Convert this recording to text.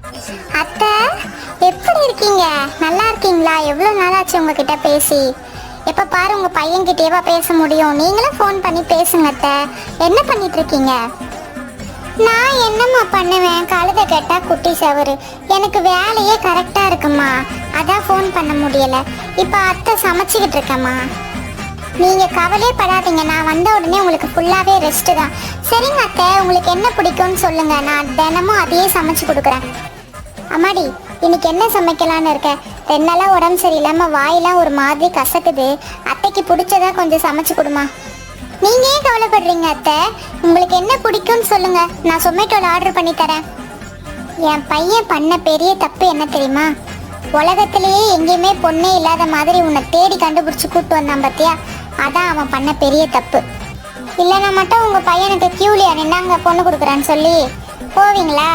அத்தை, எப்படி இருக்கீங்க? நல்லா இருக்கீங்களா? எவ்வளோ நாளாச்சு உங்ககிட்ட பேசி. எப்போ பாரு உங்கள் பையன்கிட்டேவா பேச முடியும்? நீங்களும் ஃபோன் பண்ணி பேசுங்க அத்தை. என்ன பண்ணிட்டு இருக்கீங்க? நான் என்னம்மா பண்ணுவேன்? கழுதை கேட்டால் குட்டி சவறு. எனக்கு வேலையே கரெக்டாக இருக்குமா, அதான் ஃபோன் பண்ண முடியலை. இப்போ அத்தை சமைச்சிக்கிட்டு இருக்கேம்மா. நீங்கள் கவலையே படாதீங்க, நான் வந்த உடனே உங்களுக்கு ஃபுல்லாகவே ரெஸ்ட்டு தான். சரிங்க அத்தை, உங்களுக்கு என்ன பிடிக்கும்னு சொல்லுங்கள், நான் தினமும் அதையே சமைச்சு கொடுக்குறேன். அம்மாடி, இன்னைக்கு என்ன சமைக்கலான்னு இருக்கேன்? 2 நாளாக உடம்பு சரியில்லாமல் வாயெல்லாம் ஒரு மாதிரி கசக்குது. அத்தைக்கு பிடிச்சதா கொஞ்சம் சமைச்சு கொடுமா. நீங்கள் ஏன் கவலைப்படுறீங்க அத்தை? உங்களுக்கு என்ன பிடிக்கும்னு சொல்லுங்கள், நான் சொமேட்டோவில் ஆர்டர் பண்ணி தரேன். என் பையன் பண்ண பெரிய தப்பு என்ன தெரியுமா? உலகத்திலேயே எங்கேயுமே பொண்ணே இல்லாத மாதிரி உன்னை தேடி கண்டுபிடிச்சி கூப்பிட்டு வந்தான் பார்த்தியா, அதான் அவன் பண்ண பெரிய தப்பு. இல்லைன்னா மட்டும் உங்கள் பையனுக்கு கியூலியா நின்னாங்க பொண்ணு கொடுக்குறான்னு சொல்லி போவீங்களா?